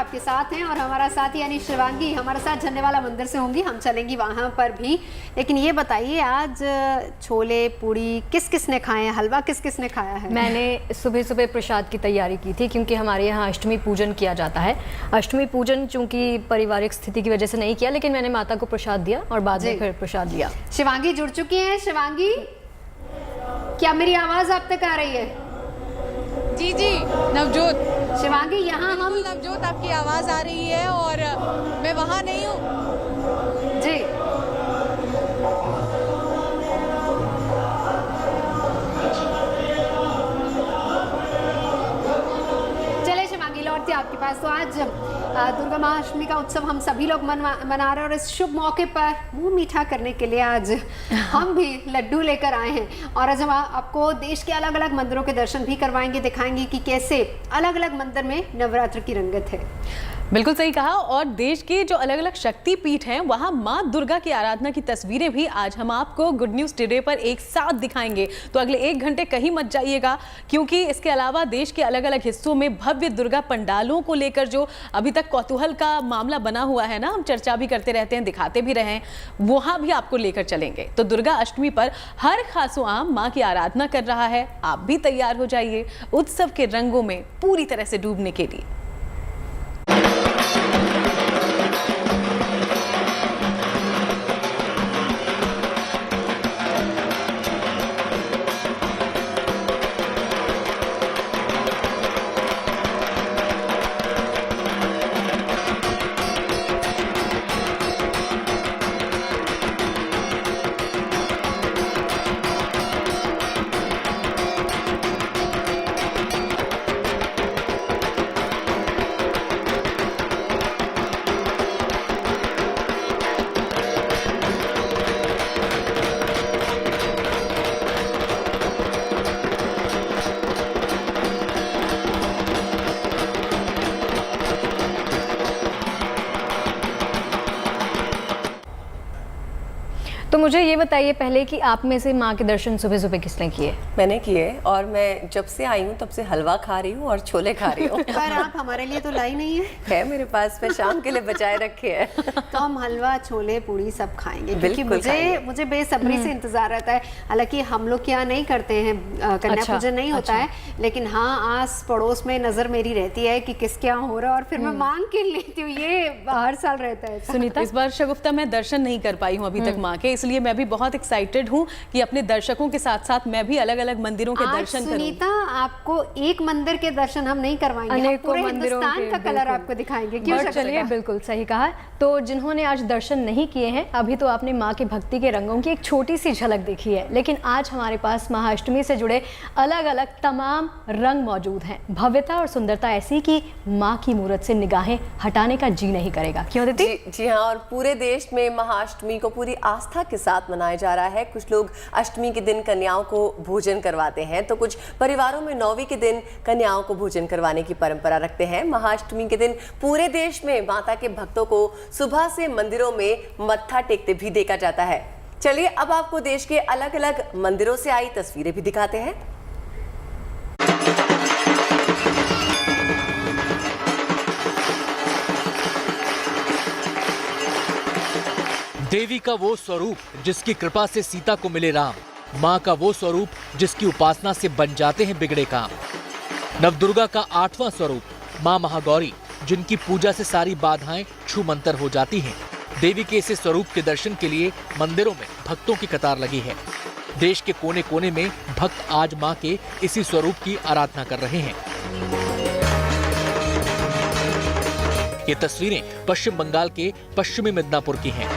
आपके साथ हैं और हमारा साथी यानी शिवांगी हमारे साथ झंडेवाला मंदिर से होंगी, हम चलेंगी वहाँ पर भी। लेकिन ये बताइए, आज छोले पूड़ी किस किस ने खाए हैं, हलवा किस किस ने खाया है? मैंने सुबह सुबह प्रसाद की तैयारी की थी, क्योंकि हमारे यहाँ अष्टमी पूजन किया जाता है। अष्टमी पूजन चूंकि पारिवारिक स्थिति की वजह से नहीं किया, लेकिन मैंने माता को प्रसाद दिया और बाद में फिर प्रसाद लिया। शिवांगी जुड़ चुकी हैं। शिवांगी, क्या मेरी आवाज़ आप तक आ रही है? जी जी नवजोत। शिवांगी, यहाँ हम नवजोत आपकी आवाज़ आ रही है और मैं वहाँ नहीं हूँ जी। चले शिवांगी, लौटते आपके पास। तो आज दुर्गा महाअष्टमी का उत्सव हम सभी लोग मना रहे हैं और इस शुभ मौके पर मुंह मीठा करने के लिए आज हम भी लड्डू लेकर आए हैं। और आज हम आपको देश के अलग अलग मंदिरों के दर्शन भी करवाएंगे, दिखाएंगे कि कैसे अलग अलग मंदिर में नवरात्र की रंगत है। बिल्कुल सही कहा। और देश के जो अलग अलग शक्ति पीठ हैं वहाँ माँ दुर्गा की आराधना की तस्वीरें भी आज हम आपको गुड न्यूज़ टुडे पर एक साथ दिखाएंगे। तो अगले 1 घंटे कहीं मत जाइएगा, क्योंकि इसके अलावा देश के अलग अलग हिस्सों में भव्य दुर्गा पंडालों को लेकर जो अभी तक कौतूहल का मामला बना हुआ है ना, हम चर्चा भी करते रहते हैं, दिखाते भी रहे हैं, वहाँ भी आपको लेकर चलेंगे। तो दुर्गा अष्टमी पर हर खासो आम माँ की आराधना कर रहा है। आप भी तैयार हो जाइए उत्सव के रंगों में पूरी तरह से डूबने के लिए। तो मुझे ये बताइए पहले कि आप में से माँ के दर्शन सुबह सुबह किसने किए? मैंने किए, और मैं जब से आई हूँ तब से हलवा खा रही हूँ और छोले खा रही हूँ। पर आप हमारे लिए तो लाई नहीं है मेरे पास, मैं शाम के लिए बचाए रखे हैं। तो हम हलवा छोले पूड़ी सब खाएंगे, क्योंकि मुझे बेसब्री से इंतजार रहता है। हालांकि हम लोग क्या नहीं करते हैं, कन्या पूजन नहीं होता है, लेकिन हाँ आस पड़ोस में नजर मेरी रहती है कि किस क्या हो रहा है, और फिर मैं मांग के लेती हूँ। ये हर साल रहता है। सुनीता, इस बार शगुफ्ता मैं दर्शन नहीं कर पाई हूँ अभी तक माँ के, इसलिए मैं भी बहुत एक्साइटेड हूँ कि अपने दर्शकों के साथ साथ मैं भी अलग अलग मंदिरों के दर्शन करूँ। सुनीता, आपको एक मंदिर के दर्शन हम नहीं करवाएंगे, हम पूरे हिंदुस्तान का कलर आपको दिखाएंगे। क्यों? चलिए, बिल्कुल सही कहा। तो जिन्होंने आज दर्शन नहीं किए हैं, अभी तो आपने माँ की भक्ति के रंगों की एक छोटी सी झलक देखी है, लेकिन आज हमारे पास महाअष्टमी से जुड़े अलग अलग तमाम रंग मौजूद हैं। भव्यता और सुंदरता ऐसी कि माँ की मूरत से निगाहें हटाने का जी नहीं करेगा। क्यों दीदी? जी हाँ, और पूरे देश में महाअष्टमी को पूरी आस्था के साथ मनाया जा रहा है। कुछ लोग अष्टमी के दिन कन्याओं को भोजन करवाते हैं, तो कुछ परिवारों में नौवीं के दिन कन्याओं को भोजन करवाने की परंपरा रखते हैं। महाअष्टमी के दिन पूरे देश में माता के भक्तों को सुबह से मंदिरों में मत्था टेकते भी देखा जाता है। चलिए अब आपको देश के अलग अलग मंदिरों से आई तस्वीरें भी दिखाते हैं। देवी का वो स्वरूप जिसकी कृपा से सीता को मिले राम, माँ का वो स्वरूप जिसकी उपासना से बन जाते हैं बिगड़े काम। नवदुर्गा का 8वां स्वरूप माँ महागौरी, जिनकी पूजा से सारी बाधाएं छूमंतर हो जाती हैं। देवी के इस स्वरूप के दर्शन के लिए मंदिरों में भक्तों की कतार लगी है। देश के कोने कोने में भक्त आज माँ के इसी स्वरूप की आराधना कर रहे हैं। ये तस्वीरें पश्चिम बंगाल के पश्चिमी मिदनापुर की हैं।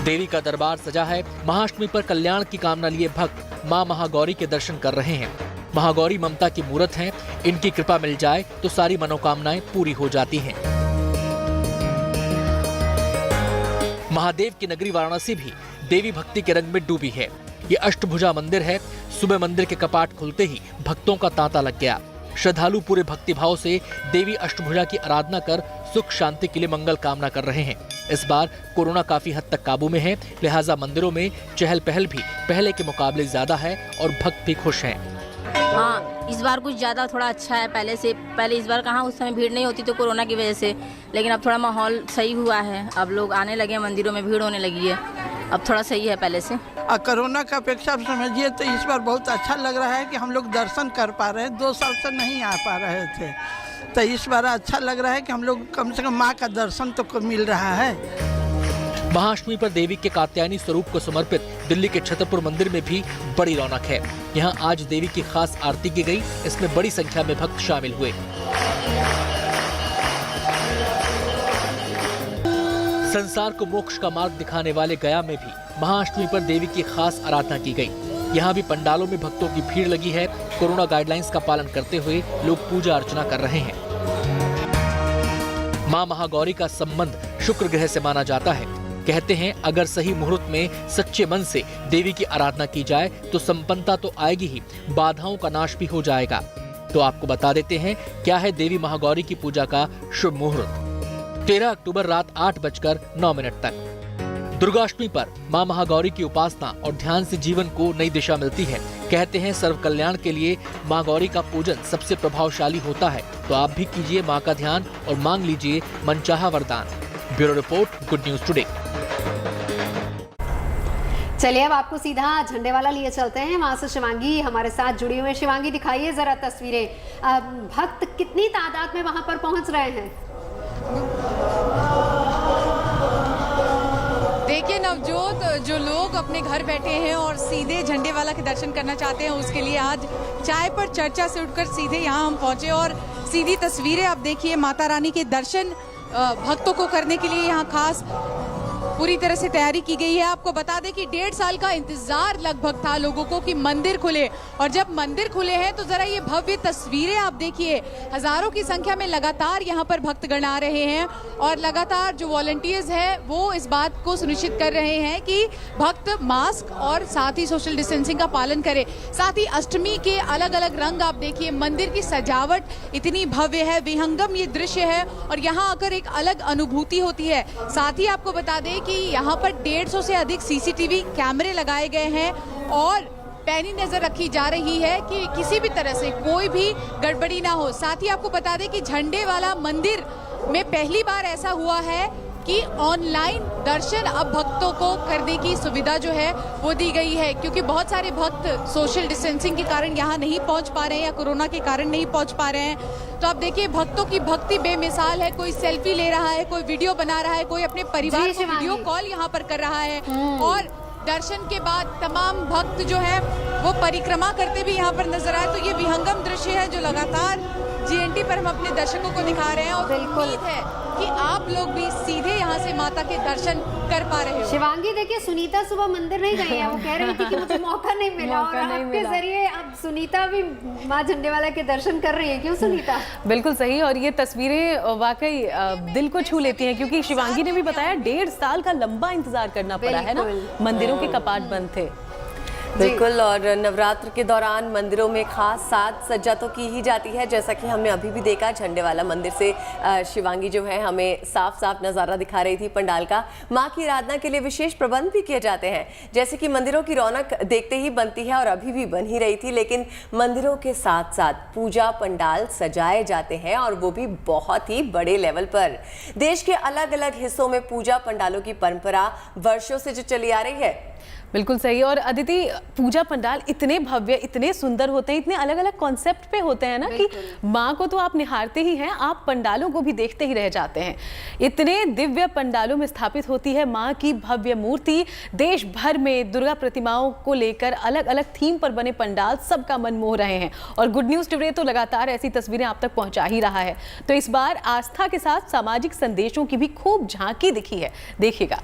देवी का दरबार सजा है। महाअष्टमी पर कल्याण की कामना लिए भक्त मां महागौरी के दर्शन कर रहे हैं। महागौरी ममता की मूरत हैं। इनकी कृपा मिल जाए तो सारी मनोकामनाएं पूरी हो जाती हैं। महादेव की नगरी वाराणसी भी देवी भक्ति के रंग में डूबी है। ये अष्टभुजा मंदिर है। सुबह मंदिर के कपाट खुलते ही भक्तों का तांता लग गया। श्रद्धालु पूरे भक्तिभाव से देवी अष्टभुजा की आराधना कर सुख शांति के लिए मंगल कामना कर रहे हैं। इस बार कोरोना काफी हद तक काबू में है, लिहाजा मंदिरों में चहल पहल भी पहले के मुकाबले ज्यादा है और भक्त भी खुश हैं। हाँ, इस बार कुछ ज़्यादा थोड़ा अच्छा है पहले से। पहले इस बार कहाँ उस समय भीड़ नहीं होती तो कोरोना की वजह से, लेकिन अब थोड़ा माहौल सही हुआ है। अब लोग आने लगे हैं, मंदिरों में भीड़ होने लगी है, अब थोड़ा सही है पहले से। कोरोना का अपेक्षा समझिए तो इस बार बहुत अच्छा लग रहा है कि हम लोग दर्शन कर पा रहे हैं। 2 साल से नहीं आ पा रहे थे, तो इस बार अच्छा लग रहा है कि हम लोग कम से कम माँ का दर्शन तो मिल रहा है। महाअष्टमी पर देवी के कात्यायनी स्वरूप को समर्पित दिल्ली के छतरपुर मंदिर में भी बड़ी रौनक है। यहाँ आज देवी की खास आरती की गई। इसमें बड़ी संख्या में भक्त शामिल हुए। संसार को मोक्ष का मार्ग दिखाने वाले गया में भी महाअष्टमी पर देवी की खास आराधना की गई। यहाँ भी पंडालों में भक्तों की भीड़ लगी है। कोरोना गाइडलाइंस का पालन करते हुए लोग पूजा अर्चना कर रहे हैं। मां महागौरी का संबंध शुक्र ग्रह से माना जाता है। कहते हैं अगर सही मुहूर्त में सच्चे मन से देवी की आराधना की जाए तो संपन्नता तो आएगी ही, बाधाओं का नाश भी हो जाएगा। तो आपको बता देते हैं क्या है देवी महागौरी की पूजा का शुभ मुहूर्त। 13 अक्टूबर रात 8:09 तक। दुर्गाष्टमी पर मां महागौरी की उपासना और ध्यान से जीवन को नई दिशा मिलती है। कहते हैं सर्व कल्याण के लिए मां गौरी का पूजन सबसे प्रभावशाली होता है। तो आप भी कीजिए मां का ध्यान और मांग लीजिए मनचाहा वरदान। Bureau report, good news today. चलिए अब आपको सीधा झंडे वाला लिए चलते हैं। वहां से शिवांगी हमारे साथ जुड़ी हुई है। शिवांगी, दिखाइए जरा तस्वीरें। भक्त कितनी तादाद में वहां पर पहुंच रहे हैं? देखिए नवजोत, जो लोग अपने घर बैठे हैं और सीधे झंडे वाला के दर्शन करना चाहते हैं, उसके लिए आज चाय पर चर्चा से उठकर सीधे यहाँ हम पहुंचे और सीधी तस्वीरें आप देखिए। माता रानी के दर्शन भक्तों को करने के लिए यहाँ खास पूरी तरह से तैयारी की गई है। आपको बता दें कि 1.5 साल का इंतजार लगभग था लोगों को कि मंदिर खुले, और जब मंदिर खुले हैं तो जरा ये भव्य तस्वीरें आप देखिए। हजारों की संख्या में लगातार यहाँ पर भक्तगण आ रहे हैं और लगातार जो वॉलंटियर्स हैं वो इस बात को सुनिश्चित कर रहे हैं कि भक्त मास्क और साथ ही सोशल डिस्टेंसिंग का पालन करें। साथ ही अष्टमी के अलग अलग रंग आप देखिए। मंदिर की सजावट इतनी भव्य है, विहंगम ये दृश्य है और यहाँ आकर एक अलग अनुभूति होती है। साथ ही आपको बता दें कि यहाँ पर 150 से अधिक सीसीटीवी कैमरे लगाए गए हैं और पैनी नजर रखी जा रही है कि किसी भी तरह से कोई भी गड़बड़ी ना हो। साथ ही आपको बता दें कि झंडे वाला मंदिर में पहली बार ऐसा हुआ है कि ऑनलाइन दर्शन अब भक्तों को करने की सुविधा जो है वो दी गई है, क्योंकि बहुत सारे भक्त सोशल डिस्टेंसिंग के कारण यहाँ नहीं पहुँच पा रहे हैं या कोरोना के कारण नहीं पहुँच पा रहे हैं। तो आप देखिए भक्तों की भक्ति बेमिसाल है। कोई सेल्फी ले रहा है, कोई वीडियो बना रहा है, कोई अपने परिवार को वीडियो कॉल यहाँ पर कर रहा है और दर्शन के बाद तमाम भक्त जो है वो परिक्रमा करते भी यहाँ पर नजर आए। तो ये विहंगम दृश्य है जो लगातार GNT पर हम अपने दर्शकों को दिखा रहे हैं और उम्मीद है कि आप लोग भी सीधे यहाँ से माता के दर्शन कर पा रहे हो। शिवांगी, देखिए सुनीता सुबह मंदिर नहीं गई है, वो कह रही थी कि मुझे मौका नहीं मिला और आपके जरिए अब सुनीता भी माँ झंडे वाला के दर्शन कर रही है। क्यों सुनीता? बिल्कुल सही। और ये तस्वीरें वाकई दिल को छू लेती हैं, क्योंकि शिवांगी ने भी बताया 1.5 साल का लंबा इंतजार करना पड़ा है ना, मंदिरों के कपाट बंद थे। बिल्कुल। और नवरात्र के दौरान मंदिरों में खास साज सज्जा तो की ही जाती है, जैसा कि हमने अभी भी देखा। झंडे वाला मंदिर से शिवांगी जो है हमें साफ साफ नज़ारा दिखा रही थी पंडाल का। माँ की आराधना के लिए विशेष प्रबंध भी किए जाते हैं, जैसे कि मंदिरों की रौनक देखते ही बनती है और अभी भी बन ही रही थी। लेकिन मंदिरों के साथ साथ पूजा पंडाल सजाए जाते हैं और वो भी बहुत ही बड़े लेवल पर। देश के अलग अलग हिस्सों में पूजा पंडालों की परंपरा वर्षों से जो चली आ रही है। बिल्कुल सही। और अदिति, पूजा पंडाल इतने भव्य, इतने सुंदर होते हैं, इतने अलग अलग कॉन्सेप्ट पे होते हैं ना कि माँ को तो आप निहारते ही हैं, आप पंडालों को भी देखते ही रह जाते हैं। इतने दिव्य पंडालों में स्थापित होती है माँ की भव्य मूर्ति। देश भर में दुर्गा प्रतिमाओं को लेकर अलग अलग थीम पर बने पंडाल सबका मन मोह रहे हैं और गुड न्यूज टुडे तो लगातार ऐसी तस्वीरें आप तक पहुंचा ही रहा है। तो इस बार आस्था के साथ सामाजिक संदेशों की भी खूब झांकी दिखी है, देखिएगा।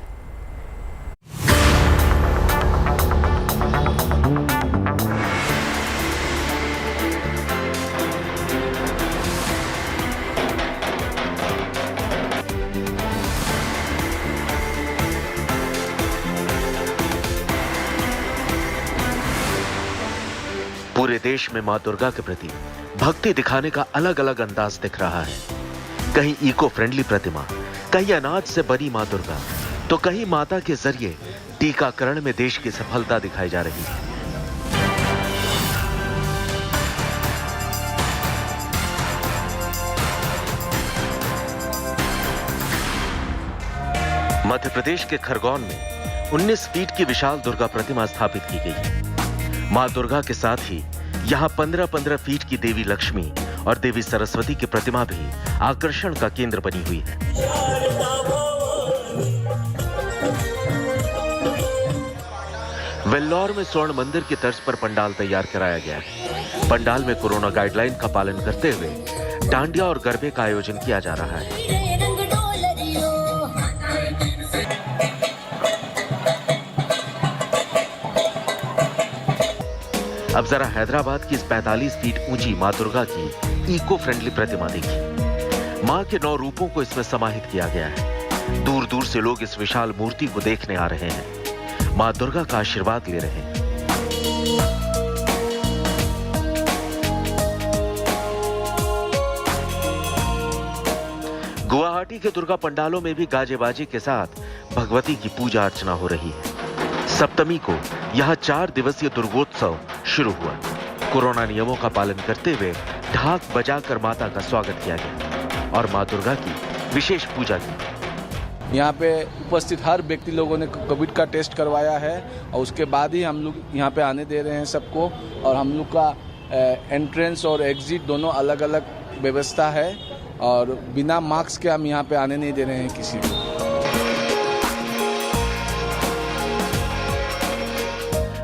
पूरे देश में मां दुर्गा के प्रति भक्ति दिखाने का अलग अलग अंदाज दिख रहा है। कहीं इको फ्रेंडली प्रतिमा, कहीं अनाज से बनी मां दुर्गा, तो कहीं माता के जरिए टीकाकरण में देश की सफलता दिखाई जा रही है। मध्य प्रदेश के खरगोन में 19 फीट की विशाल दुर्गा प्रतिमा स्थापित की गई है। मां दुर्गा के साथ ही यहाँ 15-15 फीट की देवी लक्ष्मी और देवी सरस्वती की प्रतिमा भी आकर्षण का केंद्र बनी हुई है। वेल्लौर में स्वर्ण मंदिर की तर्ज पर पंडाल तैयार कराया गया है। पंडाल में कोरोना गाइडलाइन का पालन करते हुए डांडिया और गरबे का आयोजन किया जा रहा है। अब जरा हैदराबाद की इस 45 फीट ऊंची मां दुर्गा की इको फ्रेंडली प्रतिमा देखिए। मां के 9 रूपों को इसमें समाहित किया गया है। दूर दूर से लोग इस विशाल मूर्ति को देखने आ रहे हैं, मां दुर्गा का आशीर्वाद ले रहे हैं। गुवाहाटी के दुर्गा पंडालों में भी गाजे बाजे के साथ भगवती की पूजा अर्चना हो रही है। सप्तमी को यहां 4 दिवसीय दुर्गोत्सव शुरू हुआ। कोरोना नियमों का पालन करते हुए ढाक बजाकर माता का स्वागत किया गया और मां दुर्गा की विशेष पूजा की। यहाँ पे उपस्थित हर व्यक्ति लोगों ने कोविड का टेस्ट करवाया है और उसके बाद ही हम लोग यहाँ पे आने दे रहे हैं सबको। और हम लोग का एंट्रेंस और एग्जिट दोनों अलग अलग व्यवस्था है और बिना मास्क के हम यहाँ पे आने नहीं दे रहे हैं किसी को।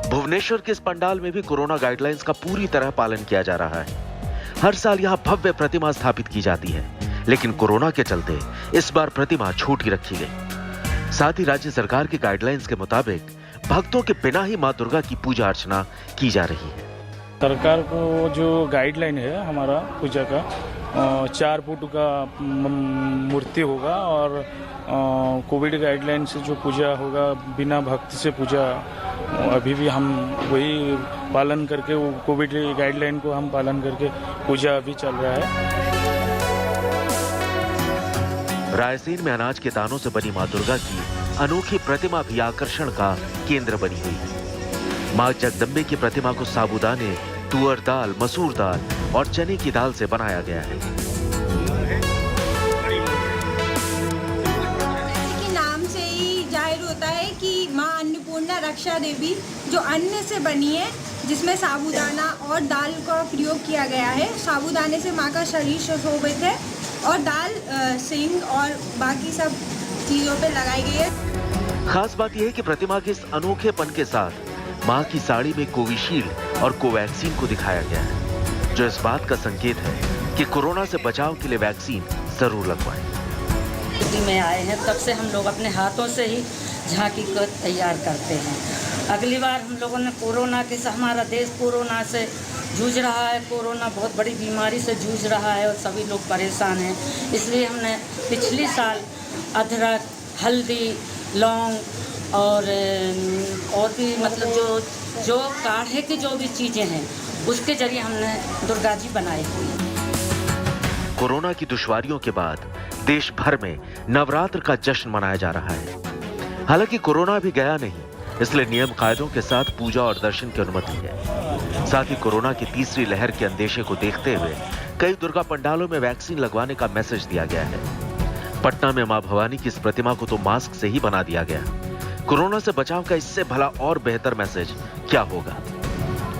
भुवनेश्वर के इस पंडाल में भी कोरोना गाइडलाइंस का पूरी तरह पालन किया जा रहा है। हर साल यहाँ भव्य प्रतिमा स्थापित की जाती है, लेकिन कोरोना के चलते इस बार प्रतिमा छोटी रखी गई। साथ ही राज्य सरकार की गाइडलाइंस के मुताबिक भक्तों के बिना ही मां दुर्गा की पूजा अर्चना की जा रही है। सरकार को जो गाइडलाइन है हमारा पूजा का 4 फुट का मूर्ति होगा और कोविड गाइडलाइन से जो पूजा होगा बिना भक्त से पूजा अभी भी हम वही पालन करके वो कोविड गाइडलाइन को हम पालन करके पूजा अभी चल रहा है। रायसेन में अनाज के दानों से बनी मां दुर्गा की अनोखी प्रतिमा भी आकर्षण का केंद्र बनी हुई है। मां जगदम्बे की प्रतिमा को साबूदाने, तुअर दाल, मसूर दाल और चने की दाल से बनाया गया है। के नाम से ही जाहिर होता है कि मां अन्नपूर्णा रक्षा देवी जो अन्न से बनी है, जिसमें साबूदाना और दाल का प्रयोग किया गया है। साबूदाने से मां का शरीर सुशोभित है और दाल सिंग और बाकी सब चीजों पे लगाई गई है। खास बात यह है कि प्रतिमा के इस अनोखेपन के साथ मां की साड़ी में कोविशील्ड और कोवैक्सीन को दिखाया गया है, जो इस बात का संकेत है कि कोरोना से बचाव के लिए वैक्सीन जरूर लगवाएं। में आए हैं तब से हम लोग अपने हाथों से ही झांकी को तैयार करते हैं। अगली बार हम लोगों ने कोरोना के हमारा देश कोरोना से जूझ रहा है, कोरोना बहुत बड़ी बीमारी से जूझ रहा है और सभी लोग परेशान हैं, इसलिए हमने पिछले साल अदरक, हल्दी, लौंग और भी मतलब जो काढ़े की जो भी चीज़ें हैं उसके जरिए हमने दुर्गा जी बनाई हुई। कोरोना की दुश्वारियों के बाद देश भर में नवरात्र का जश्न मनाया जा रहा है। हालांकि कोरोना भी गया नहीं, इसलिए नियम कायदों के साथ पूजा और दर्शन की अनुमति है। साथ ही कोरोना की तीसरी लहर के अंदेशे को देखते हुए कई दुर्गा पंडालों में वैक्सीन लगवाने का मैसेज दिया गया है। पटना में मां भवानी की इस प्रतिमा को तो मास्क से ही बना दिया गया। कोरोना से बचाव का इससे भला और बेहतर मैसेज क्या होगा?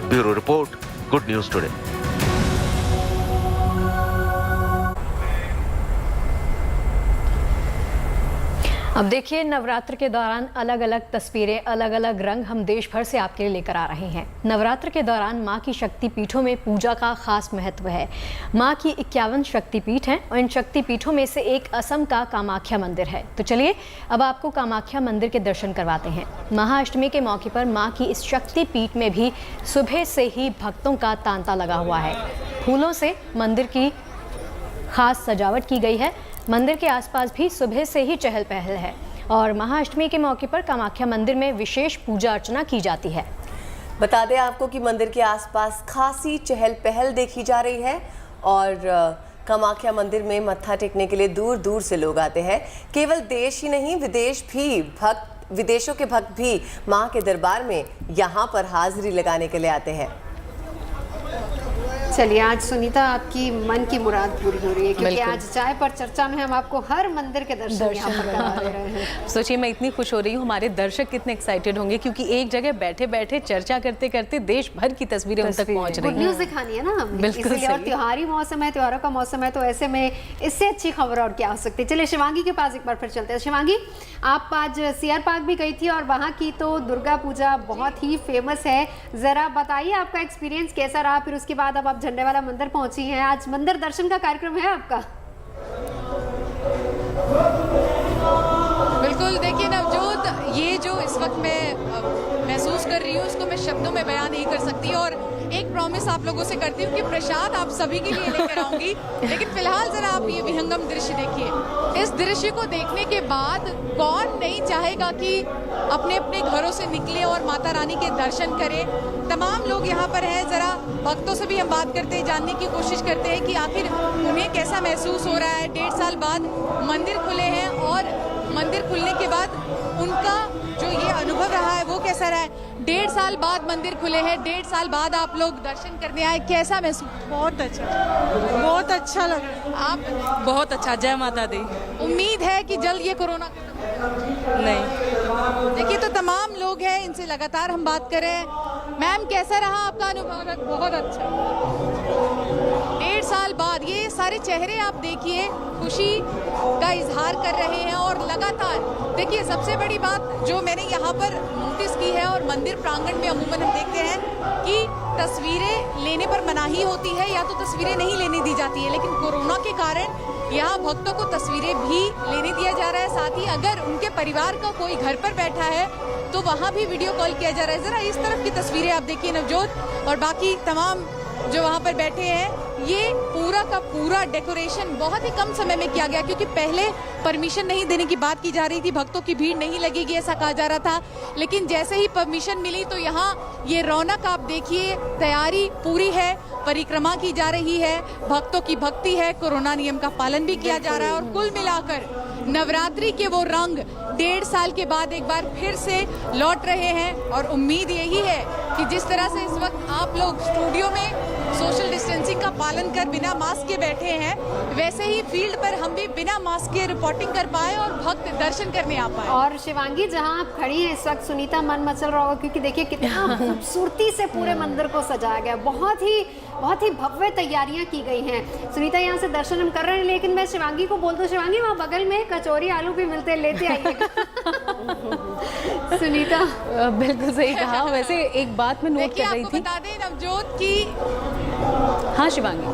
Bureau report, good news today. अब देखिए, नवरात्र के दौरान अलग अलग तस्वीरें, अलग अलग रंग हम देश भर से आपके लिए लेकर आ रहे हैं। नवरात्र के दौरान मां की शक्ति पीठों में पूजा का खास महत्व है। मां की 51 शक्ति पीठ हैं और इन शक्ति पीठों में से एक असम का कामाख्या मंदिर है। तो चलिए अब आपको कामाख्या मंदिर के दर्शन करवाते हैं। महाअष्टमी के मौके पर मां की इस शक्ति पीठ में भी सुबह से ही भक्तों का तांता लगा हुआ है। फूलों से मंदिर की खास सजावट की गई है। मंदिर के आसपास भी सुबह से ही चहल पहल है और महाअष्टमी के मौके पर कामाख्या मंदिर में विशेष पूजा अर्चना की जाती है। बता दें आपको कि मंदिर के आसपास खासी चहल पहल देखी जा रही है और कामाख्या मंदिर में मत्था टेकने के लिए दूर दूर से लोग आते हैं। केवल देश ही नहीं, विदेशों के भक्त भी मां के दरबार में यहाँ पर हाजिरी लगाने के लिए आते हैं। चलिए, आज सुनीता आपकी मन की मुराद पूरी हो रही है, क्योंकि बिल्कुल। आज चाय पर चर्चा में हम आपको हर मंदिर के दर्शन यहाँ पर करा दे रहे हैं। सोचिए, मैं इतनी खुश हो रही हूँ, हमारे दर्शक कितने एक्साइटेड होंगे, क्योंकि एक जगह बैठे बैठे चर्चा करते करते देश भर की तस्वीरें उन तक पहुँच रही गुड न्यूज़ दिखानी है ना हमें, बिल्कुल इसलिए। और सही। त्योहारी मौसम है, त्योहारों का मौसम है, तो ऐसे में इससे अच्छी खबर और क्या हो सकती है। चलिए शिवांगी के पास एक बार फिर चलते हैं। शिवांगी, आप आज सीआर पार्क भी गई थी और वहाँ की तो दुर्गा पूजा बहुत ही फेमस है। ज़रा बताइए आपका एक्सपीरियंस कैसा रहा, फिर उसके बाद अब आप झंडे वाला मंदिर पहुंची हैं। आज मंदिर दर्शन का कार्यक्रम है आपका। बिल्कुल, देखिए नवजोत, ये जो इस वक्त मैं महसूस कर रही हूँ इसको मैं शब्दों में बयान नहीं कर सकती, और एक प्रॉमिस आप लोगों से करती हूँ कि प्रसाद आप सभी के लिए लेकर आऊंगी। लेकिन फिलहाल जरा आप ये विहंगम दृश्य देखिए। इस दृश्य को देखने के बाद कौन नहीं चाहेगा कि अपने अपने घरों से निकले और माता रानी के दर्शन करें। तमाम लोग यहाँ पर हैं, जरा भक्तों से भी हम बात करते हैं, जानने की कोशिश करते हैं कि आखिर उन्हें कैसा महसूस हो रहा है। 1.5 साल बाद मंदिर खुले हैं और मंदिर खुलने के बाद उनका जो ये अनुभव रहा है वो कैसा रहा है। 1.5 साल बाद मंदिर खुले हैं, 1.5 साल बाद आप लोग दर्शन करने आए, कैसा महसूस? बहुत अच्छा लग रहा है। आप? बहुत अच्छा, जय माता दी। उम्मीद है कि जल्द ये कोरोना नहीं, देखिए, तो तमाम लोग हैं, इनसे लगातार हम बात कर रहे हैं। मैम, कैसा रहा आपका अनुभव? बहुत अच्छा। 1.5 साल बाद ये सारे चेहरे आप देखिए, खुशी का इजहार कर रहे हैं। और लगातार देखिए, सबसे बड़ी बात जो मैंने यहाँ पर नोटिस की है, और मंदिर प्रांगण में अमूमन हम देखते हैं कि तस्वीरें लेने पर मनाही होती है या तो तस्वीरें नहीं लेने दी जाती है, लेकिन कोरोना के कारण यहाँ भक्तों को तस्वीरें भी लेने दिया जा रहा है। साथ ही अगर उनके परिवार का कोई घर पर बैठा है तो वहाँ भी वीडियो कॉल किया जा रहा है। ज़रा इस तरफ की तस्वीरें आप देखिए नवजोत, और बाकी तमाम जो वहाँ पर बैठे हैं। ये पूरा का पूरा डेकोरेशन बहुत ही कम समय में किया गया, क्योंकि पहले परमिशन नहीं देने की बात की जा रही थी, भक्तों की भीड़ नहीं लगेगी ऐसा कहा जा रहा था। लेकिन जैसे ही परमिशन मिली तो यहाँ ये रौनक आप देखिए, तैयारी पूरी है, परिक्रमा की जा रही है, भक्तों की भक्ति है, कोरोना नियम का पालन भी किया जा रहा है। और कुल मिलाकर नवरात्रि के वो रंग 1.5 साल के बाद एक बार फिर से लौट रहे हैं। और उम्मीद यही है कि जिस तरह से इस वक्त आप लोग स्टूडियो में सोशल डिस्टेंसिंग का पालन कर बिना मास्क के बैठे हैं, वैसे ही फील्ड पर हम भी बिना मास्क के रिपोर्टिंग कर पाए और भक्त दर्शन करने आ पाए। और शिवांगी, जहाँ आप खड़ी हैं इस वक्त, सुनीता मन मचल रहा होगा, क्योंकि देखिए कितना खूबसूरती से पूरे मंदिर को सजाया गया। बहुत ही भव्य तैयारियां की गई हैं। सुनीता यहाँ से दर्शन हम कर रहे हैं, लेकिन मैं शिवांगी को बोल दूं, शिवांगी वहाँ बगल में कचौरी आलू भी मिलते हैं, लेते आइएगा। सुनीता, बिल्कुल सही कहा। वैसे एक बात मैं नोट कर रही थी, बता दें नवजोत की। हाँ शिवांगी,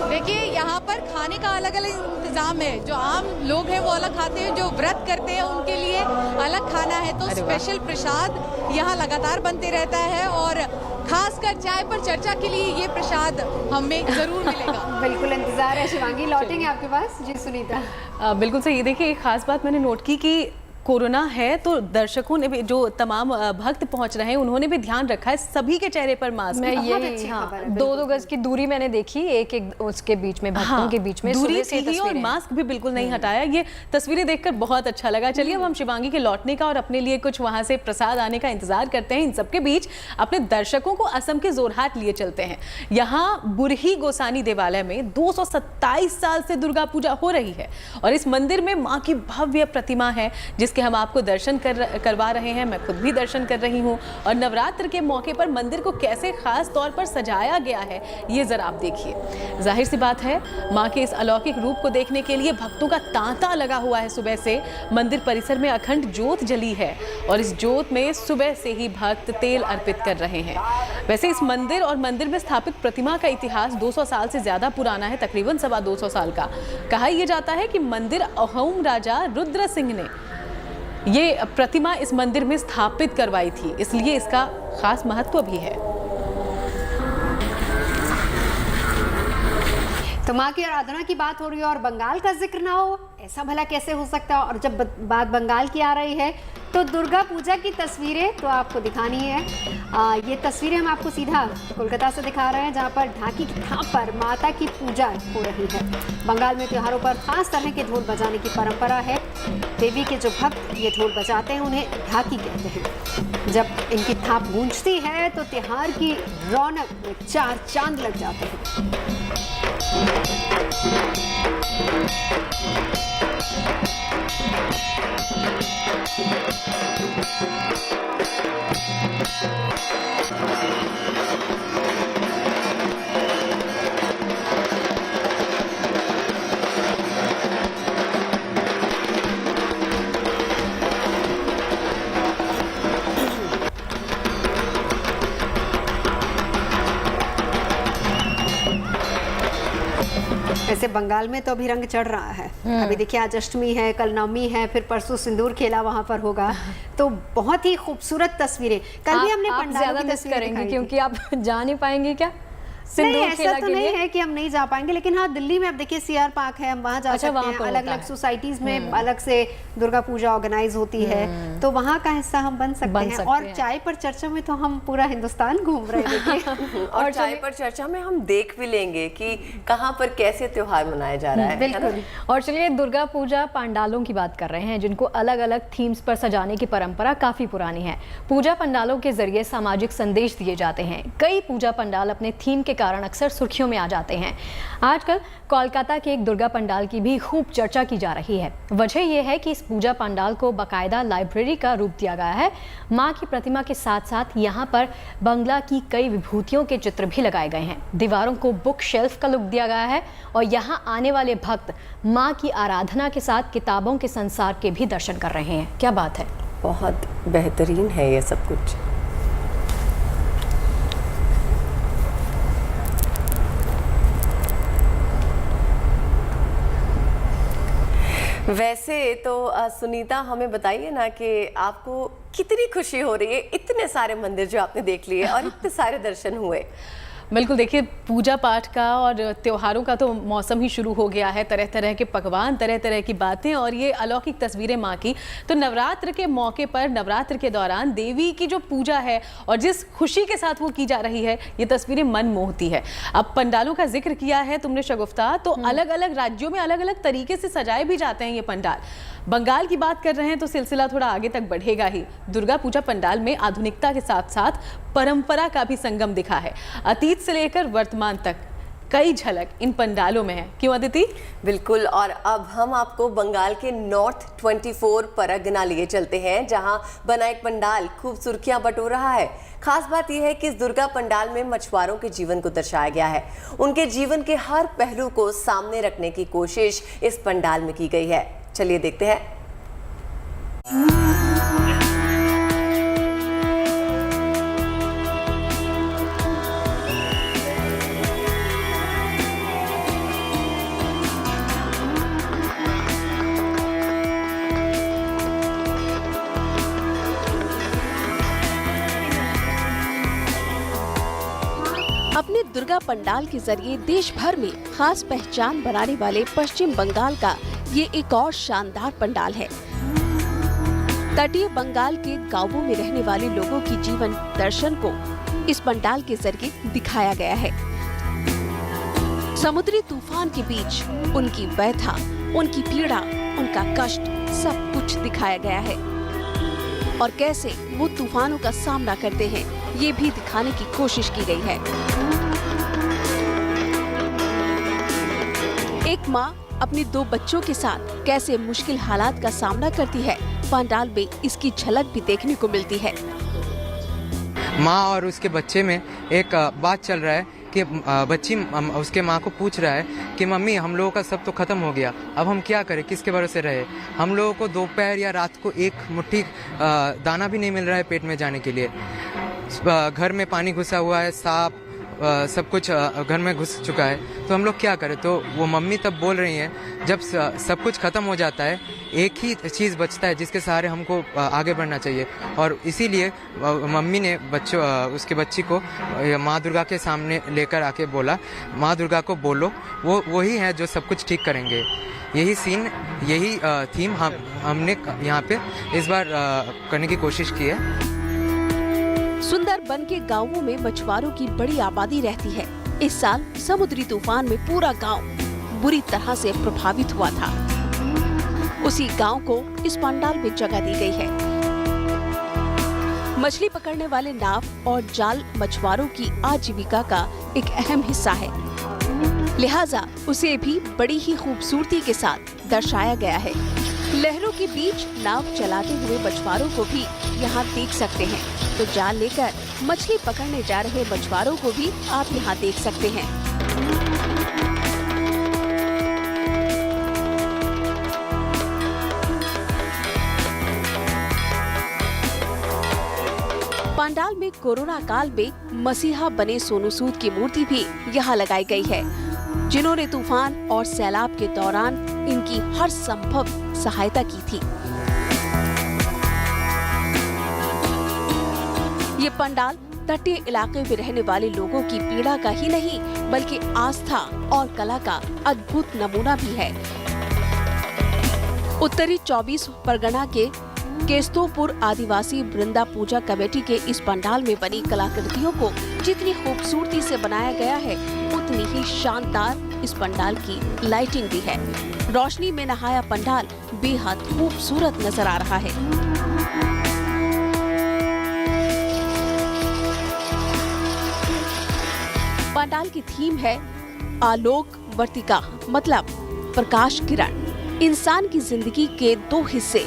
देखिए, यहाँ पर खाने का अलग अलग इंतजाम है। जो आम लोग हैं वो अलग खाते हैं, जो व्रत करते हैं उनके लिए अलग खाना है। तो स्पेशल प्रसाद यहाँ लगातार बनते रहता है, और खासकर चाय पर चर्चा के लिए ये प्रसाद हमें जरूर मिलेगा। बिल्कुल इंतजार है शिवांगी, लौटेंगे आपके पास। जी सुनीता। बिल्कुल सही। देखिए, एक खास बात मैंने नोट की कि कोरोना है तो दर्शकों ने भी, जो तमाम भक्त पहुंच रहे हैं, उन्होंने भी ध्यान रखा है, सभी के चेहरे पर मास्क। मैं ये, हाँ, 2-2 गज की दूरी मैंने देखी, एक उसके बीच में, भक्तों के बीच में दूरी थी, और मास्क भी बिल्कुल नहीं हटाया। ये तस्वीरें देखकर बहुत अच्छा लगा। चलिए अब हम शिवांगी के लौटने का और अपने लिए कुछ वहां से प्रसाद आने का इंतजार करते हैं। इन सबके बीच अपने दर्शकों को असम के जोरहाट लिए चलते हैं। यहाँ बुरही गोसानी देवालय में 227 साल से दुर्गा पूजा हो रही है, और इस मंदिर में माँ की भव्य प्रतिमा है, जिसके हम आपको दर्शन करवा रहे हैं। मैं खुद भी दर्शन कर रही हूँ, और नवरात्र के मौके पर मंदिर को कैसे खास तौर पर सजाया गया है ये जरा आप देखिए। जाहिर सी बात है, माँ के इस अलौकिक रूप को देखने के लिए भक्तों का तांता लगा हुआ है। सुबह से मंदिर परिसर में अखंड ज्योत जली है, और इस ज्योत में सुबह से ही भक्त तेल अर्पित कर रहे हैं। वैसे इस मंदिर और मंदिर में स्थापित प्रतिमा का इतिहास 200 साल से ज्यादा पुराना है, तकरीबन 225 साल का। कहा यह जाता है कि मंदिर अहोम राजा रुद्र सिंह ने ये प्रतिमा इस मंदिर में स्थापित करवाई थी, इसलिए इसका खास महत्व भी है। तो माँ की आराधना की बात हो रही है और बंगाल का जिक्र ना हो, ऐसा भला कैसे हो सकता है। और जब बात बंगाल की आ रही है तो दुर्गा पूजा की तस्वीरें तो आपको दिखानी है। ये तस्वीरें हम आपको सीधा कोलकाता से दिखा रहे हैं, जहाँ पर ढाकी की थाप पर माता की पूजा हो रही है। बंगाल में त्योहारों पर खास तरह के ढोल बजाने की परंपरा है। देवी के जो भक्त ये ढोल बजाते हैं उन्हें ढाकी कहते हैं। जब इनकी थाप गूंजती है तो त्योहार की रौनक में चार चांद लग जाते हैं। वैसे बंगाल में तो अभी रंग चढ़ रहा है। अभी देखिए आज अष्टमी है, कल नवमी है, फिर परसों सिंदूर खेला वहां पर होगा। तो बहुत ही खूबसूरत तस्वीरें। कल भी हमने पंडालों की तस्वीरें करेंगे क्योंकि आप जा नहीं पाएंगे क्या? नहीं, ऐसा तो नहीं है कि हम नहीं जा पाएंगे, लेकिन हाँ दिल्ली में अब देखिए सीआर पार्क है, हम वहाँ जा सकते हैं। अलग अलग सोसाइटीज में अलग से दुर्गा पूजा ऑर्गेनाइज होती है, तो वहाँ का हिस्सा हम बन सकते हैं। और चाय पर चर्चा में तो हम पूरा हिंदुस्तान घूम रहे हैं और चाय पर चर्चा में हम देख भी लेंगे कि कहाँ पर कैसे त्योहार मनाया जा रहा है। बिल्कुल। और चलिए दुर्गा पूजा पंडालों की बात कर रहे हैं, जिनको अलग अलग थीम्स पर सजाने की परंपरा काफी पुरानी है। पूजा पंडालों के जरिए सामाजिक संदेश दिए जाते हैं। कई पूजा पंडाल अपने थीम के कारण अक्सर सुर्खियों में आ जाते हैं। आजकल कोलकाता के एक दुर्गा पंडाल की भी खूब चर्चा की जा रही है। वजह यह है कि इस पूजा पंडाल को बाकायदा लाइब्रेरी का रूप दिया गया है। मां की प्रतिमा के साथ साथ यहां पर बंगला की कई विभूतियों के चित्र भी लगाए गए हैं। दीवारों को बुक शेल्फ का लुक दिया गया है और यहां आने वाले भक्त मां की आराधना के साथ किताबों के संसार के भी दर्शन कर रहे हैं। क्या बात है, बहुत बेहतरीन है ये सब कुछ। वैसे तो सुनीता हमें बताइए ना कि आपको कितनी खुशी हो रही है, इतने सारे मंदिर जो आपने देख लिए और इतने सारे दर्शन हुए। बिल्कुल, देखिए पूजा पाठ का और त्योहारों का तो मौसम ही शुरू हो गया है। तरह तरह के पकवान, तरह तरह की बातें और ये अलौकिक तस्वीरें माँ की। तो नवरात्र के मौके पर, नवरात्र के दौरान देवी की जो पूजा है और जिस खुशी के साथ वो की जा रही है, ये तस्वीरें मन मोहती है। अब पंडालों का जिक्र किया है तुमने शगुफ्ता, तो अलग अलग राज्यों में अलग अलग तरीके से सजाए भी जाते हैं ये पंडाल। बंगाल की बात कर रहे हैं तो सिलसिला थोड़ा आगे तक बढ़ेगा ही। दुर्गा पूजा पंडाल में आधुनिकता के साथ साथ परंपरा का भी संगम दिखा है। अतीत से लेकर वर्तमान तक कई झलक इन पंडालों में है। क्यों अदिति? बिल्कुल। और अब हम आपको बंगाल के नॉर्थ 24 परगना लिए चलते हैं, जहां बना एक पंडाल खूब सुर्खियां बटोर रहा है। खास बात यह है कि इस दुर्गा पंडाल में मछुआरों के जीवन को दर्शाया गया है। उनके जीवन के हर पहलू को सामने रखने की कोशिश इस पंडाल में की गई है। चलिए देखते हैं। अपने दुर्गा पंडाल के जरिए देश भर में खास पहचान बनाने वाले पश्चिम बंगाल का ये एक और शानदार पंडाल है। तटीय बंगाल के गांवों में रहने वाले लोगों की जीवन दर्शन को इस पंडाल के जरिए दिखाया गया है। समुद्री तूफान के बीच उनकी व्यथा, उनकी पीड़ा, उनका कष्ट सब कुछ दिखाया गया है और कैसे वो तूफानों का सामना करते हैं ये भी दिखाने की कोशिश की गई है। एक माँ अपने 2 बच्चों के साथ कैसे मुश्किल हालात का सामना करती है, पंडाल में इसकी झलक भी देखने को मिलती है। माँ और उसके बच्चे में एक बात चल रहा है कि बच्ची उसके माँ को पूछ रहा है कि मम्मी हम लोगों का सब तो खत्म हो गया, अब हम क्या करें, किसके भरोसे रहे। हम लोगों को दोपहर या रात को एक मुट्ठी दाना भी नहीं मिल रहा है पेट में जाने के लिए। घर में पानी घुसा हुआ है, सांप सब कुछ घर में घुस चुका है, तो हम लोग क्या करें। तो वो मम्मी तब बोल रही हैं, जब सब कुछ खत्म हो जाता है एक ही चीज़ बचता है जिसके सहारे हमको आगे बढ़ना चाहिए। और इसीलिए मम्मी ने उसके बच्ची को माँ दुर्गा के सामने लेकर आके बोला, माँ दुर्गा को बोलो, वो वही है जो सब कुछ ठीक करेंगे। यही सीन, यही थीम हमने यहाँ पे इस बार करने की कोशिश की है। सुंदरबन के गांवों में मछुआरों की बड़ी आबादी रहती है। इस साल समुद्री तूफान में पूरा गांव बुरी तरह से प्रभावित हुआ था। उसी गांव को इस पंडाल में जगह दी गई है। मछली पकड़ने वाले नाव और जाल मछुआरों की आजीविका का एक अहम हिस्सा है, लिहाजा उसे भी बड़ी ही खूबसूरती के साथ दर्शाया गया है। लहरों के बीच नाव चलाते हुए मछुआरों को भी यहाँ देख सकते हैं, तो जाल लेकर मछली पकड़ने जा रहे मछुआरों को भी आप यहाँ देख सकते हैं। पंडाल में कोरोना काल में मसीहा बने सोनू सूद की मूर्ति भी यहाँ लगाई गई है, जिन्होंने तूफान और सैलाब के दौरान इनकी हर संभव सहायता की थी। ये पंडाल तटीय इलाके में रहने वाले लोगों की पीड़ा का ही नहीं, बल्कि आस्था और कला का अद्भुत नमूना भी है। उत्तरी 24 परगना के केस्तोपुर आदिवासी वृंदा पूजा कमेटी के इस पंडाल में बनी कलाकृतियों को जितनी खूबसूरती से बनाया गया है, उतनी ही शानदार इस पंडाल की लाइटिंग भी है। रोशनी में नहाया पंडाल बेहद खूबसूरत नजर आ रहा है। पंडाल की थीम है आलोक वर्तिका, मतलब प्रकाश किरण। इंसान की जिंदगी के दो हिस्से,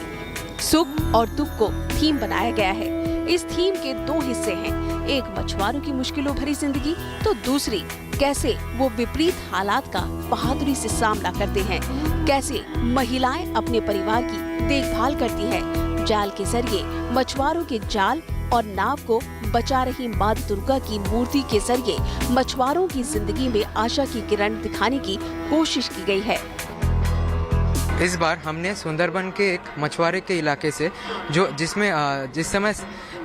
सुख और दुख को थीम बनाया गया है। इस थीम के दो हिस्से हैं, एक मछुआरों की मुश्किलों भरी जिंदगी, तो दूसरी कैसे वो विपरीत हालात का बहादुरी से सामना करते हैं, कैसे महिलाएं अपने परिवार की देखभाल करती हैं। जाल के जरिए मछुआरों के जाल और नाव को बचा रही माँ दुर्गा की मूर्ति के जरिए मछुआरों की जिंदगी में आशा की किरण दिखाने की कोशिश की गई है। इस बार हमने सुंदरबन के एक मछुआरे के इलाके से जिस समय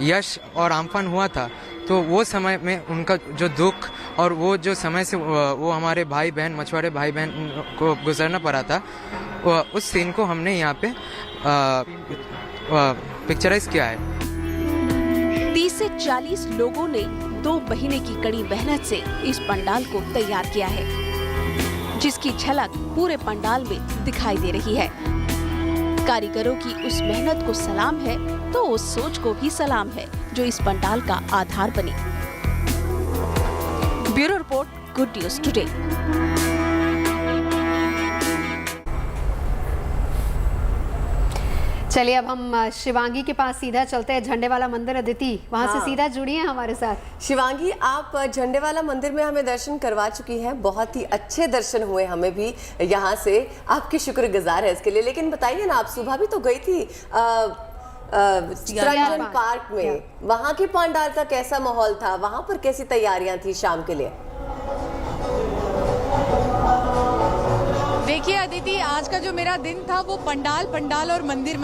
यश और आम्फान हुआ था, तो वो समय में उनका जो दुख और वो जो समय से वो हमारे भाई बहन मछुआरे भाई बहन को गुजरना पड़ा था, उस सीन को हमने यहाँ पे पिक्चराइज किया है। 30 से 40 लोगों ने 2 महीने की कड़ी मेहनत से इस पंडाल को तैयार किया है, जिसकी झलक पूरे पंडाल में दिखाई दे रही है। कारीगरों की उस मेहनत को सलाम है, तो उस सोच को भी सलाम है जो इस पंडाल का आधार बनी। Bureau report, good news today. चलिए अब हम शिवांगी के पास सीधा चलते हैं, झंडे वाला मंदिर। अदिति वहाँ से सीधा जुड़ी है हमारे साथ। शिवांगी, आप झंडे वाला मंदिर में हमें दर्शन करवा चुकी हैं, बहुत ही अच्छे दर्शन हुए, हमें भी यहाँ से आपकी शुक्रगुजार है इसके लिए। लेकिन बताइए ना, आप सुबह भी तो गई थी चित्तरंजन पार्क में, वहाँ के पंडाल का कैसा माहौल था, वहाँ पर कैसी तैयारियां थी शाम के लिए? देखिए अदिति, आज का जो मेरा दिन था वो पंडाल और मंदिर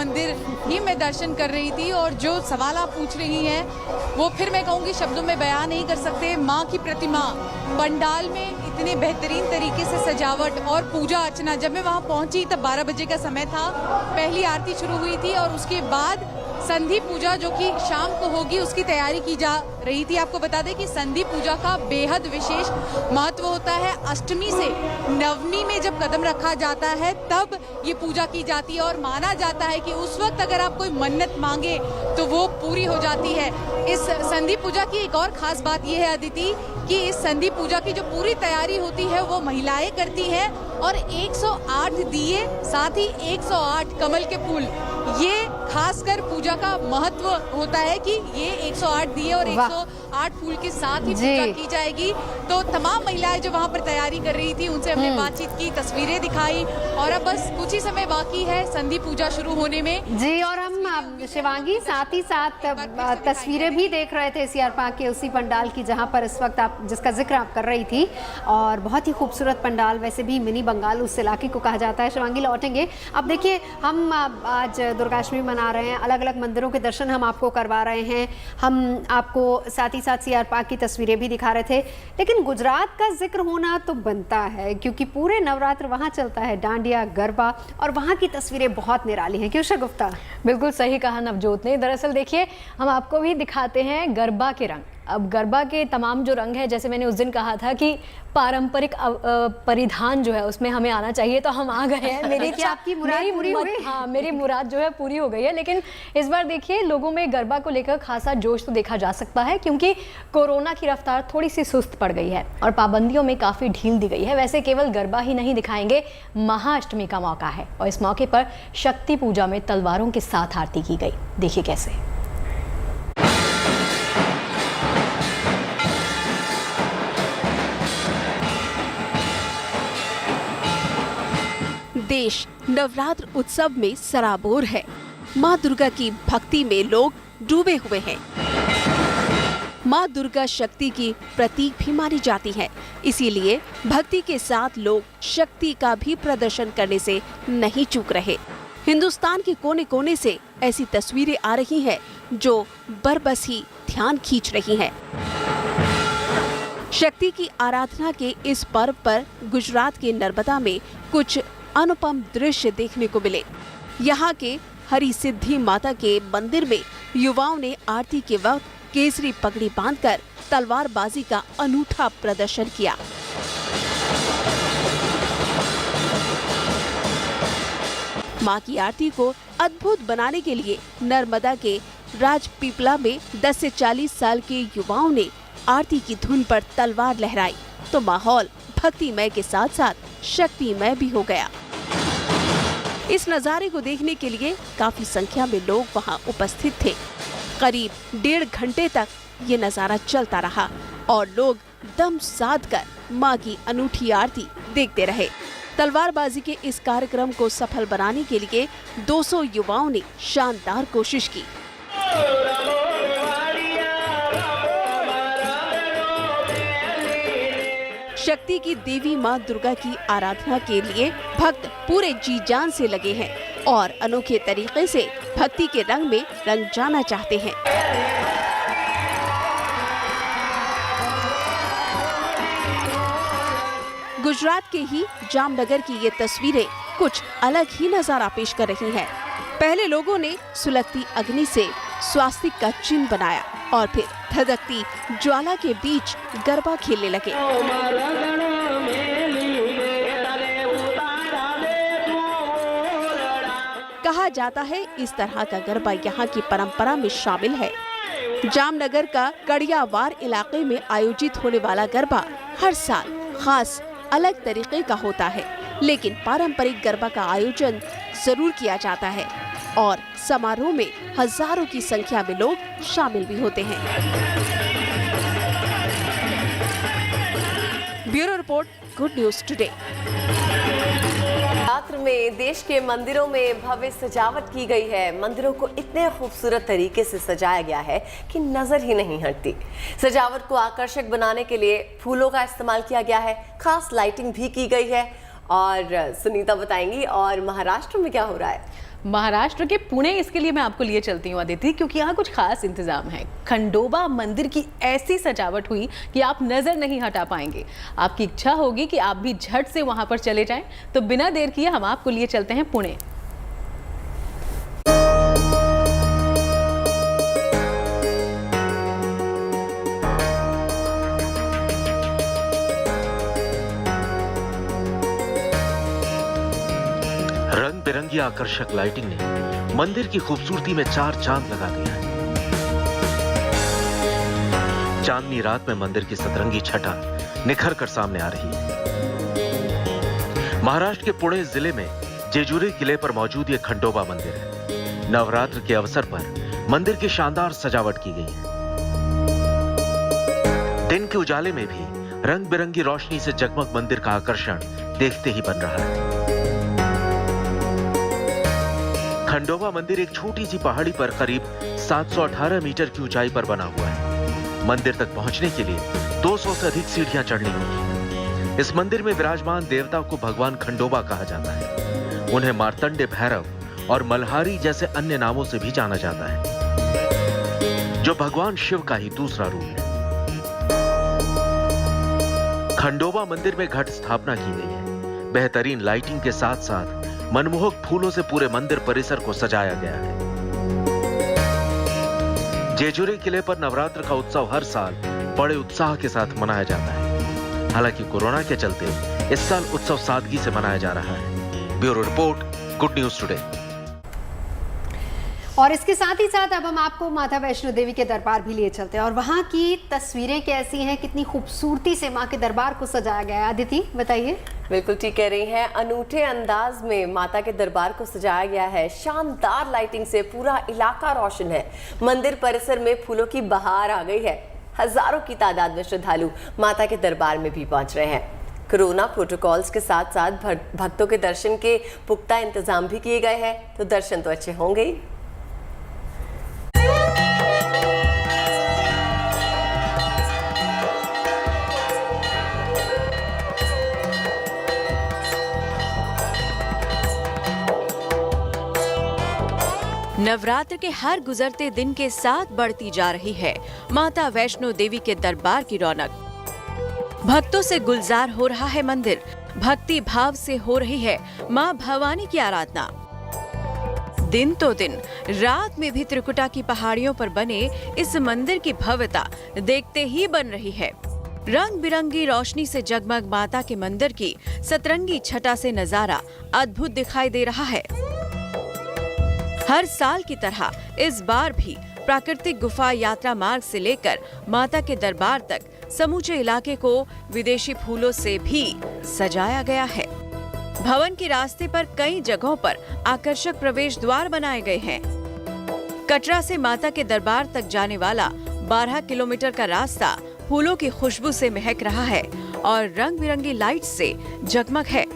ही मैं दर्शन कर रही थी। और जो सवाल आप पूछ रही हैं वो फिर मैं कहूँगी शब्दों में बयान नहीं कर सकते। माँ की प्रतिमा पंडाल में इतने बेहतरीन तरीके से सजावट और पूजा अर्चना, जब मैं वहाँ पहुँची तब 12 बजे का समय था, पहली आरती शुरू हुई थी और उसके बाद संधि पूजा जो कि शाम को होगी उसकी तैयारी की जा रही थी। आपको बता दें कि संधि पूजा का बेहद विशेष महत्व होता है। अष्टमी से नवमी में जब कदम रखा जाता है तब ये पूजा की जाती है और माना जाता है कि उस वक्त अगर आप कोई मन्नत मांगे तो वो पूरी हो जाती है। इस संधि पूजा की एक और खास बात यह है अदिति कि इस संधि पूजा की जो पूरी तैयारी होती है वो महिलाएं करती हैं और 108 दिए, साथ ही 108 कमल के फूल, ये खासकर पूजा का महत्व होता है कि ये 108 दिए और 108 फूल के साथ ही पूजा की जाएगी। तो तमाम महिलाएं जो वहाँ पर तैयारी कर रही थी उनसे हमने बातचीत की, तस्वीरें दिखाई और अब बस कुछ ही समय बाकी है संधि पूजा शुरू होने में। जी, और हम शिवांगी साथ ही साथ तस्वीरें भी देख रहे थे सीआर पार्क के उसी पंडाल की जहां पर इस वक्त आप जिसका जिक्र आप कर रही थी, और बहुत ही खूबसूरत पंडाल, वैसे भी मिनी बंगाल उस इलाके को कहा जाता है। शिवांगी लौटेंगे। अब देखिए, हम आज दुर्गाष्टमी मना रहे हैं, अलग अलग मंदिरों के दर्शन हम आपको करवा रहे हैं, हम आपको साथ ही साथ सीआर पार्क की तस्वीरें भी दिखा रहे थे, लेकिन गुजरात का जिक्र होना तो बनता है क्योंकि पूरे नवरात्र वहाँ चलता है, डांडिया गरबा, और वहाँ की तस्वीरें बहुत निराली हैं। क्यों गुप्ता? बिल्कुल सही कहा नवजोत ने। दरअसल देखिए, हम आपको भी दिखाते हैं गरबा के रंग। अब गरबा के तमाम जो रंग है, जैसे मैंने उस दिन कहा था कि पारंपरिक परिधान जो है उसमें हमें आना चाहिए, तो हम आ गए हैं। मेरी मुराद जो है पूरी हो गई है। लेकिन इस बार देखिए, लोगों में गरबा को लेकर खासा जोश तो देखा जा सकता है क्योंकि कोरोना की रफ्तार थोड़ी सी सुस्त पड़ गई है और पाबंदियों में काफ़ी ढील दी गई है। वैसे केवल गरबा ही नहीं दिखाएंगे, महाअष्टमी का मौका है और इस मौके पर शक्ति पूजा में तलवारों के साथ आरती की गई। देखिए कैसे। देश नवरात्र उत्सव में सराबोर है। माँ दुर्गा की भक्ति में लोग डूबे हुए हैं। माँ दुर्गा शक्ति की प्रतीक भी मानी जाती है, इसीलिए भक्ति के साथ लोग शक्ति का भी प्रदर्शन करने से नहीं चूक रहे। हिंदुस्तान के कोने कोने से ऐसी तस्वीरें आ रही हैं जो बरबस ही ध्यान खींच रही हैं। शक्ति की आराधना के इस पर्व पर गुजरात के नर्मदा में कुछ अनुपम दृश्य देखने को मिले। यहाँ के हरि सिद्धि माता के मंदिर में युवाओं ने आरती के वक्त केसरी पगड़ी बांधकर तलवारबाजी का अनूठा प्रदर्शन किया। मां की आरती को अद्भुत बनाने के लिए नर्मदा के राजपीपला में 10 से 40 साल के युवाओं ने आरती की धुन पर तलवार लहराई तो माहौल भक्तिमय के साथ साथ शक्तिमय भी हो गया। इस नजारे को देखने के लिए काफी संख्या में लोग वहां उपस्थित थे। करीब 1.5 घंटे तक ये नजारा चलता रहा और लोग दम साध कर मां की अनूठी आरती देखते रहे। तलवारबाजी के इस कार्यक्रम को सफल बनाने के लिए 200 युवाओं ने शानदार कोशिश की। शक्ति की देवी मां दुर्गा की आराधना के लिए भक्त पूरे जी जान से लगे हैं और अनोखे तरीके से भक्ति के रंग में रंग जाना चाहते हैं। गुजरात के ही जामनगर की ये तस्वीरें कुछ अलग ही नजारा पेश कर रही हैं। पहले लोगों ने सुलगती अग्नि से स्वास्तिक का चिन्ह बनाया और फिर धधकती ज्वाला के बीच गरबा खेलने लगे। कहा जाता है इस तरह का गरबा यहाँ की परंपरा में शामिल है। जामनगर का कड़ियावार इलाके में आयोजित होने वाला गरबा हर साल खास अलग तरीके का होता है, लेकिन पारंपरिक गरबा का आयोजन जरूर किया जाता है और समारोह में हजारों की संख्या में लोग शामिल भी होते हैं। Bureau report, good news today. Navratra में देश के मंदिरों में भव्य सजावट की गई है। मंदिरों को इतने खूबसूरत तरीके से सजाया गया है कि नजर ही नहीं हटती। सजावट को आकर्षक बनाने के लिए फूलों का इस्तेमाल किया गया है, खास लाइटिंग भी की गई है। और सुनीता बताएंगी और महाराष्ट्र में क्या हो रहा है। महाराष्ट्र के पुणे इसके लिए मैं आपको लिए चलती हूँ अदिति, क्योंकि यहाँ कुछ खास इंतजाम है। खंडोबा मंदिर की ऐसी सजावट हुई कि आप नजर नहीं हटा पाएंगे। आपकी इच्छा होगी कि आप भी झट से वहां पर चले जाएं, तो बिना देर किए हम आपको लिए चलते हैं पुणे। रंग बिरंगी आकर्षक लाइटिंग ने मंदिर की खूबसूरती में 4 चांद लगा दिया है। चांदनी रात में मंदिर की सतरंगी छटा निखर कर सामने आ रही है। महाराष्ट्र के पुणे जिले में जेजुरी किले पर मौजूद ये खंडोबा मंदिर है। नवरात्र के अवसर पर मंदिर की शानदार सजावट की गई है। दिन के उजाले में भी रंग बिरंगी रोशनी से जगमग मंदिर का आकर्षण देखते ही बन रहा है। खंडोबा मंदिर एक छोटी सी पहाड़ी पर करीब 718 मीटर की ऊंचाई पर बना हुआ है। मंदिर तक पहुंचने के लिए 200 से अधिक सीढ़ियां चढ़नी होगी। इस मंदिर में विराजमान देवता को भगवान खंडोबा कहा जाता है। उन्हें मार्तंड भैरव और मल्हारी जैसे अन्य नामों से भी जाना जाता है, जो भगवान शिव का ही दूसरा रूप है। खंडोबा मंदिर में घट स्थापना की गई है। बेहतरीन लाइटिंग के साथ साथ मनमोहक फूलों से पूरे मंदिर परिसर को सजाया गया है। जेजुरी किले पर नवरात्र का उत्सव हर साल बड़े उत्साह के साथ मनाया जाता है। हालांकि कोरोना के चलते इस साल उत्सव सादगी से मनाया जा रहा है। Bureau report, good news today. और इसके साथ ही साथ अब हम आपको माता वैष्णो देवी के दरबार भी लिए चलते हैं और वहाँ की तस्वीरें कैसी हैं, कितनी खूबसूरती से माँ के दरबार को सजाया गया है। अदिति बताइए। बिल्कुल ठीक कह रही हैं। अनूठे अंदाज में माता के दरबार को सजाया गया है। शानदार लाइटिंग से पूरा इलाका रोशन है। मंदिर परिसर में फूलों की बहार आ गई है। हजारों की तादाद में श्रद्धालु माता के दरबार में भी पहुंच रहे हैं। कोरोना प्रोटोकॉल्स के साथ साथ भक्तों के दर्शन के पुख्ता इंतजाम भी किए गए हैं, तो दर्शन तो अच्छे होंगे ही। नवरात्र के हर गुजरते दिन के साथ बढ़ती जा रही है माता वैष्णो देवी के दरबार की रौनक। भक्तों से गुलजार हो रहा है मंदिर। भक्ति भाव से हो रही है मां भवानी की आराधना। दिन तो दिन, रात में भी त्रिकुटा की पहाड़ियों पर बने इस मंदिर की भव्यता देखते ही बन रही है। रंग बिरंगी रोशनी से जगमग माता के मंदिर की सतरंगी छटा से नजारा अद्भुत दिखाई दे रहा है। हर साल की तरह इस बार भी प्राकृतिक गुफा यात्रा मार्ग से लेकर माता के दरबार तक समूचे इलाके को विदेशी फूलों से भी सजाया गया है। भवन के रास्ते पर कई जगहों पर आकर्षक प्रवेश द्वार बनाए गए हैं। कटरा से माता के दरबार तक जाने वाला 12 किलोमीटर का रास्ता फूलों की खुशबू से महक रहा है और रंग बिरंगी लाइट से जगमग है।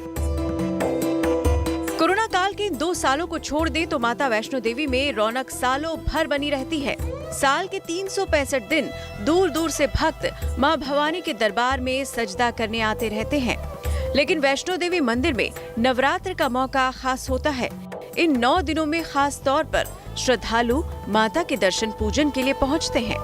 कोरोना काल के 2 सालों को छोड़ दे तो माता वैष्णो देवी में रौनक सालों भर बनी रहती है। साल के 365 दिन दूर दूर से भक्त मां भवानी के दरबार में सजदा करने आते रहते हैं। लेकिन वैष्णो देवी मंदिर में नवरात्र का मौका खास होता है। इन 9 दिनों में खास तौर पर श्रद्धालु माता के दर्शन पूजन के लिए पहुंचते हैं।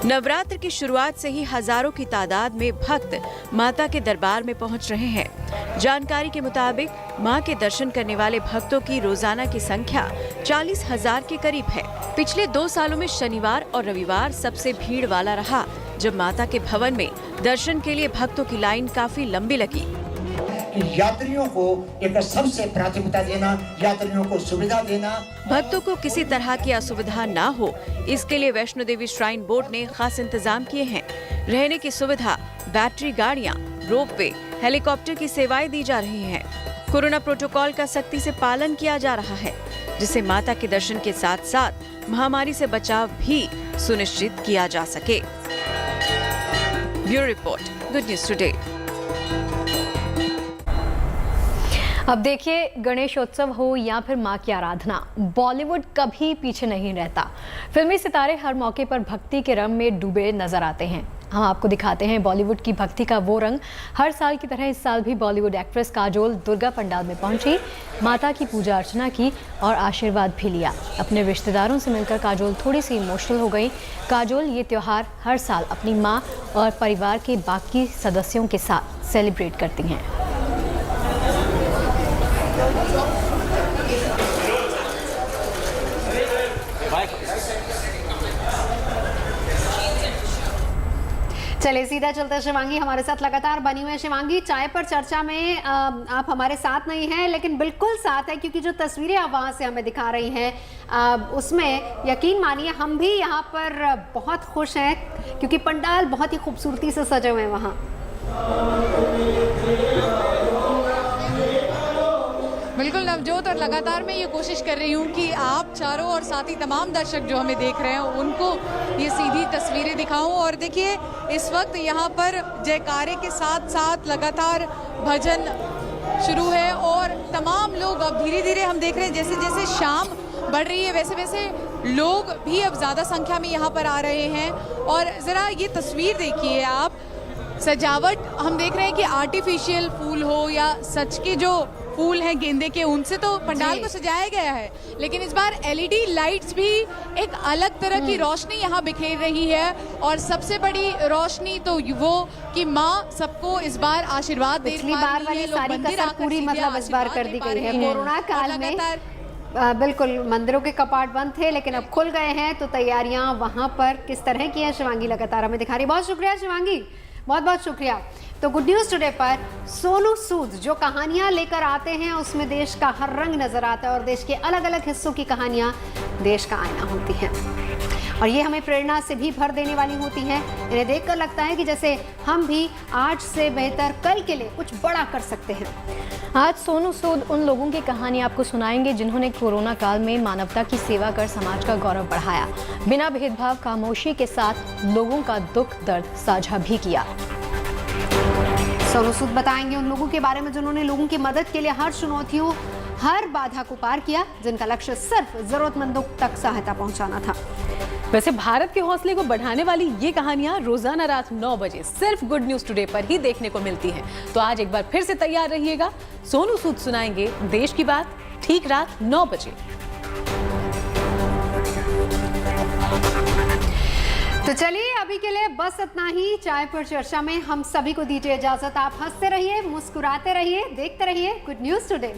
नवरात्र की शुरुआत से ही हजारों की तादाद में भक्त माता के दरबार में पहुंच रहे हैं। जानकारी के मुताबिक मां के दर्शन करने वाले भक्तों की रोजाना की संख्या 40,000 के करीब है। पिछले 2 सालों में शनिवार और रविवार सबसे भीड़ वाला रहा, जब माता के भवन में दर्शन के लिए भक्तों की लाइन काफी लंबी लगी। यात्रियों को एक सबसे प्राथमिकता देना, यात्रियों को सुविधा देना। भक्तों को किसी तरह की असुविधा ना हो, इसके लिए वैष्णो देवी श्राइन बोर्ड ने खास इंतजाम किए हैं। रहने की सुविधा, बैटरी गाड़ियां, रोपवे, हेलीकॉप्टर की सेवाएं दी जा रही हैं। कोरोना प्रोटोकॉल का सख्ती से पालन किया जा रहा है, जिससे माता के दर्शन के साथ साथ महामारी से बचाव भी सुनिश्चित किया जा सके। Bureau report, good news today. अब देखिए, गणेशोत्सव हो या फिर मां की आराधना, बॉलीवुड कभी पीछे नहीं रहता। फिल्मी सितारे हर मौके पर भक्ति के रंग में डूबे नजर आते हैं। हम आपको दिखाते हैं बॉलीवुड की भक्ति का वो रंग। हर साल की तरह इस साल भी बॉलीवुड एक्ट्रेस काजोल दुर्गा पंडाल में पहुंची, माता की पूजा अर्चना की और आशीर्वाद भी लिया। अपने रिश्तेदारों से मिलकर काजोल थोड़ी सी इमोशनल हो गई। काजोल ये त्यौहार हर साल अपनी माँ और परिवार के बाकी सदस्यों के साथ सेलिब्रेट करती हैं। चले सीधा चलते हैं। शिवांगी हमारे साथ लगातार बनी हुई है। शिवांगी, चाय पर चर्चा में आप हमारे साथ नहीं हैं, लेकिन बिल्कुल साथ है, क्योंकि जो तस्वीरें आप वहाँ से हमें दिखा रही हैं उसमें यकीन मानिए हम भी यहाँ पर बहुत खुश हैं, क्योंकि पंडाल बहुत ही खूबसूरती से सजे हुए हैं वहाँ। बिल्कुल नवजोत, और लगातार मैं ये कोशिश कर रही हूँ कि आप चारों और साथ ही तमाम दर्शक जो हमें देख रहे हैं उनको ये सीधी तस्वीरें दिखाऊं। और देखिए, इस वक्त यहाँ पर जयकारे के साथ साथ लगातार भजन शुरू है और तमाम लोग अब धीरे धीरे हम देख रहे हैं जैसे जैसे शाम बढ़ रही है वैसे वैसे लोग भी अब ज़्यादा संख्या में यहाँ पर आ रहे हैं। और ज़रा ये तस्वीर देखिए आप, सजावट हम देख रहे हैं कि आर्टिफिशियल फूल हो या सच के जो फूल हैं गेंदे के, उनसे तो पंडाल को सजाया गया है, लेकिन इस बार एलईडी लाइट्स भी एक अलग तरह की रोशनी यहाँ बिखेर रही है। और सबसे बड़ी रोशनी तो वो कि माँ सबको इस बार आशीर्वाद दे पिछली बार वाली सारी कसर पूरी मतलब इस बार कर दी गई है। कोरोना काल में बिल्कुल मंदिरों के कपाट बंद थे, लेकिन अब खुल गए हैं, तो तैयारियां वहां पर किस तरह की है शिवांगी लगातार हमें दिखा रही है। बहुत शुक्रिया शिवांगी, बहुत बहुत शुक्रिया। तो गुड न्यूज़ टुडे पर सोनू सूद जो कहानियां लेकर आते हैं उसमें देश का हर रंग नजर आता है और देश के अलग अलग हिस्सों की कहानियां देश का आईना होती हैं और ये हमें प्रेरणा से भी भर देने वाली होती हैं। इन्हें देखकर लगता है कि जैसे हम भी आज से बेहतर कल के लिए कुछ बड़ा कर सकते हैं। आज सोनू सूद उन लोगों की कहानी आपको सुनाएंगे जिन्होंने कोरोना काल में मानवता की सेवा कर समाज का गौरव बढ़ाया, बिना भेदभाव खामोशी के साथ लोगों का दुख दर्द साझा भी किया। सोनू सूद बताएंगे उन लोगों के बारे में जिन्होंने लोगों की मदद के लिए हर चुनौतियों, हर बाधा को पार किया, जिनका लक्ष्य सिर्फ जरूरतमंदों तक सहायता पहुंचाना था। वैसे भारत के हौसले को बढ़ाने वाली ये कहानियां रोजाना रात 9 बजे सिर्फ गुड न्यूज टुडे पर ही देखने को मिलती हैं। तो आज एक बार फिर से तैयार रहिएगा, सोनू सूद सुनाएंगे देश की बात ठीक रात 9 बजे। तो चलिए अभी के लिए बस इतना ही। चाय पर चर्चा में हम सभी को दीजिए इजाजत। आप हंसते रहिए, मुस्कुराते रहिए, देखते रहिए गुड न्यूज टुडे।